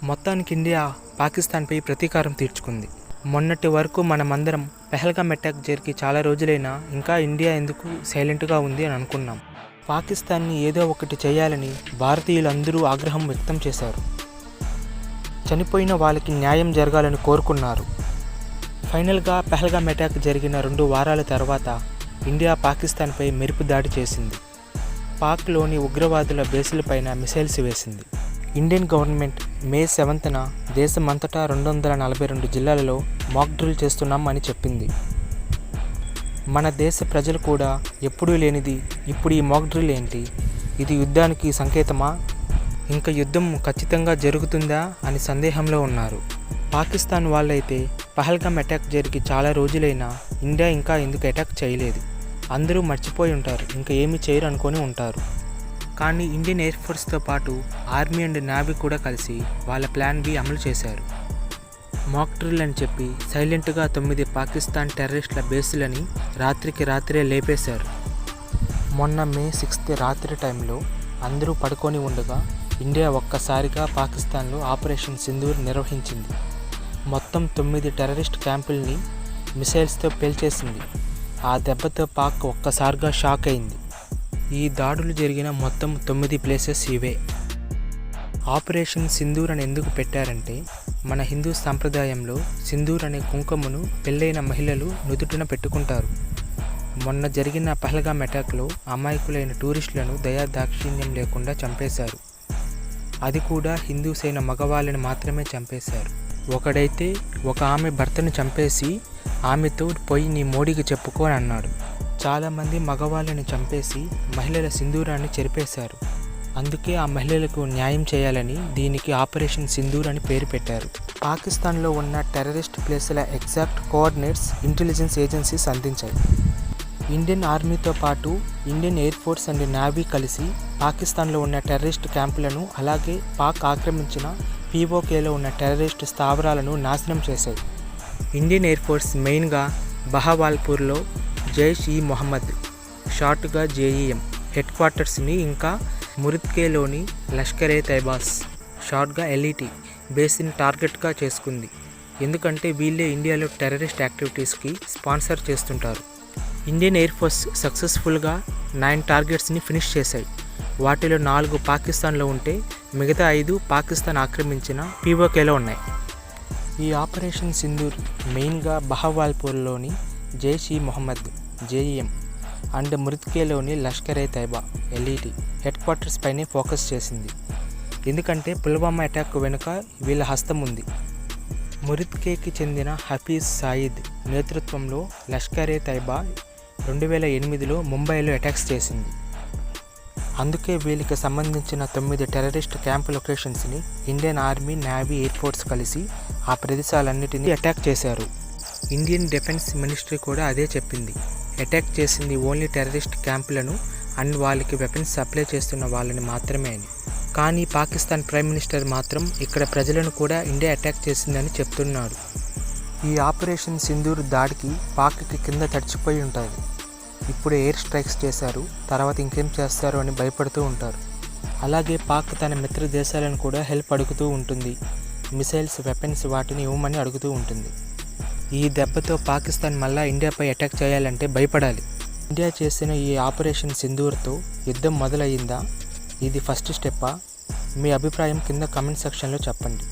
మొత్తానికి ఇండియా పాకిస్తాన్పై ప్రతీకారం తీర్చుకుంది. మొన్నటి వరకు మనమందరం పెహల్గామ్ అటాక్ జరిగి చాలా రోజులైనా ఇంకా ఇండియా ఎందుకు సైలెంట్గా ఉంది అని అనుకున్నాం. పాకిస్తాన్ని ఏదో ఒకటి చేయాలని భారతీయులందరూ ఆగ్రహం వ్యక్తం చేశారు. చనిపోయిన వాళ్ళకి న్యాయం జరగాలని కోరుకున్నారు. ఫైనల్గా పెహల్గామ్ అటాక్ జరిగిన 2 వారాల తర్వాత ఇండియా పాకిస్తాన్పై మెరుపు దాడి చేసింది. పాక్లోని ఉగ్రవాదుల బేసులపైన మిసైల్స్ వేసింది. ఇండియన్ గవర్నమెంట్ మే 7న దేశమంతటా 242 జిల్లాలలో మాక్ డ్రిల్ చేస్తున్నాం అని చెప్పింది. మన దేశ ప్రజలు కూడా ఎప్పుడూ లేనిది ఇప్పుడు ఈ మాక్ డ్రిల్ ఏంటి, ఇది యుద్ధానికి సంకేతమా, ఇంకా యుద్ధం ఖచ్చితంగా జరుగుతుందా అని సందేహంలో ఉన్నారు. పాకిస్తాన్ వాళ్ళైతే పహల్గామ్ అటాక్ జరిగి చాలా రోజులైనా ఇండియా ఇంకా ఎందుకు అటాక్ చేయలేదు, అందరూ మర్చిపోయి ఉంటారు, ఇంకా ఏమీ చేయరు అనుకొని ఉంటారు. కానీ ఇండియన్ ఎయిర్ ఫోర్స్తో పాటు ఆర్మీ అండ్ నేవీ కూడా కలిసి వాళ్ళ ప్లాన్ బి అమలు చేశారు. మాక్ డ్రిల్ అని చెప్పి సైలెంట్గా 9 పాకిస్తాన్ టెర్రరిస్టుల బేసులని రాత్రికి రాత్రే లేపేశారు. మొన్న మే 6 రాత్రి టైంలో అందరూ పడుకొని ఉండగా ఇండియా ఒక్కసారిగా పాకిస్తాన్లో ఆపరేషన్ సింధూర్ నిర్వహించింది. మొత్తం 9 టెర్రరిస్ట్ క్యాంపుల్ని మిసైల్స్తో పేల్చేసింది. ఆ దెబ్బతో పాక్ ఒక్కసారిగా షాక్ అయింది. ఈ దాడులు జరిగిన మొత్తం 9 ప్లేసెస్ ఇవే. ఆపరేషన్ సింధూర్ అని ఎందుకు పెట్టారంటే మన హిందూ సంప్రదాయంలో సింధూర్ అనే కుంకుమను పెళ్ళైన మహిళలు నుదుటిన పెట్టుకుంటారు. మొన్న జరిగిన పహల్గామ్ అటాక్లో అమాయకులైన టూరిస్టులను దయాదాక్షిణ్యం లేకుండా చంపేశారు. అది కూడా హిందూస్ అయిన మగవాళ్ళని మాత్రమే చంపేశారు. ఒకడైతే ఒక ఆమె భర్తను చంపేసి ఆమెతో పోయి నీ మోడీకి చెప్పుకో అని అన్నాడు. చాలామంది మగవాళ్ళని చంపేసి మహిళల సింధూరాన్ని చెరిపేశారు. అందుకే ఆ మహిళలకు న్యాయం చేయాలని దీనికి ఆపరేషన్ సింధూర్ అని పేరు పెట్టారు. పాకిస్తాన్లో ఉన్న టెర్రరిస్ట్ ప్లేసుల ఎగ్జాక్ట్ కోఆర్డినేట్స్ ఇంటెలిజెన్స్ ఏజెన్సీస్ అందించాయి. ఇండియన్ ఆర్మీతో పాటు Indian air force and navy కలిసి పాకిస్తాన్లో ఉన్న టెర్రరిస్ట్ క్యాంపులను అలాగే పాక్ ఆక్రమించిన పీఓకేలో ఉన్న టెర్రరిస్ట్ స్థావరాలను నాశనం చేశాయి. ఇండియన్ ఎయిర్ ఫోర్స్ మెయిన్గా బహవాల్పూర్లో జైష్-ఇ-మొహమ్మద్ షార్ట్గా జేఈఎం హెడ్ క్వార్టర్స్ని, ఇంకా మురిత్కేలోని లష్కర్-ఎ-తైబాస్ షార్ట్గా ఎల్ఈటి బేస్ని టార్గెట్గా చేసుకుంది. ఎందుకంటే వీళ్ళే ఇండియాలో టెర్రరిస్ట్ యాక్టివిటీస్కి స్పాన్సర్ చేస్తుంటారు. ఇండియన్ ఎయిర్ ఫోర్స్ సక్సెస్ఫుల్గా 9 టార్గెట్స్ని ఫినిష్ చేశాయి. వాటిలో 4 పాకిస్తాన్లో ఉంటే మిగతా 5 పాకిస్తాన్ ఆక్రమించిన పీఓకేలో ఉన్నాయి. ఈ ఆపరేషన్ సింధూర్ మెయిన్గా బహవాల్పూర్లోని జైష్-ఇ-మొహమ్మద్ జేఈఎం అండ్ మురిత్కేలోని లష్కర్-ఎ-తైబా ఎల్ఈటి హెడ్ క్వార్టర్స్ పైనే ఫోకస్ చేసింది. ఎందుకంటే పుల్వామా అటాక్ వెనుక వీళ్ళ హస్తం ఉంది. మురిత్కేకి చెందిన హఫీజ్ సాయిద్ నేతృత్వంలో లష్కర్-ఎ-తైబా 2008లో ముంబైలో అటాక్స్ చేసింది. అందుకే వీళ్ళకి సంబంధించిన 9 టెర్రరిస్ట్ క్యాంప్ లొకేషన్స్ని Indian army, navy, air force కలిసి ఆ ప్రదేశాలన్నిటినీ అటాక్ చేశారు. ఇండియన్ డిఫెన్స్ మినిస్ట్రీ కూడా అదే చెప్పింది. అటాక్ చేసింది ఓన్లీ టెర్రరిస్ట్ క్యాంపులను అండ్ వాళ్ళకి వెపన్స్ సప్లై చేస్తున్న వాళ్ళని మాత్రమే అని. కానీ పాకిస్తాన్ ప్రైమ్ మినిస్టర్ మాత్రం ఇక్కడ ప్రజలను కూడా ఇండియా అటాక్ చేసిందని చెప్తున్నాడు. ఈ ఆపరేషన్ సింధూర్ దాడికి పాక్కి కింద తడిచిపోయి ఉంటుంది. ఇప్పుడు ఎయిర్ స్ట్రైక్స్ చేశారు, తర్వాత ఇంకేం చేస్తారు అని భయపడుతూ ఉంటారు. అలాగే పాక్ తన మిత్ర దేశాలను కూడా హెల్ప్ అడుగుతూ ఉంటుంది. మిసైల్స్, వెపన్స్ వాటిని ఇవ్వమని అడుగుతూ ఉంటుంది. ఈ దెబ్బతో పాకిస్తాన్ మళ్ళా ఇండియాపై అటాక్ చేయాలంటే భయపడాలి. ఇండియా చేసిన ఈ ఆపరేషన్ సింధూర్తో యుద్ధం మొదలయ్యిందా? ఇది ఫస్ట్ స్టెప్పా? మీ అభిప్రాయం కింద కామెంట్ సెక్షన్లో చెప్పండి.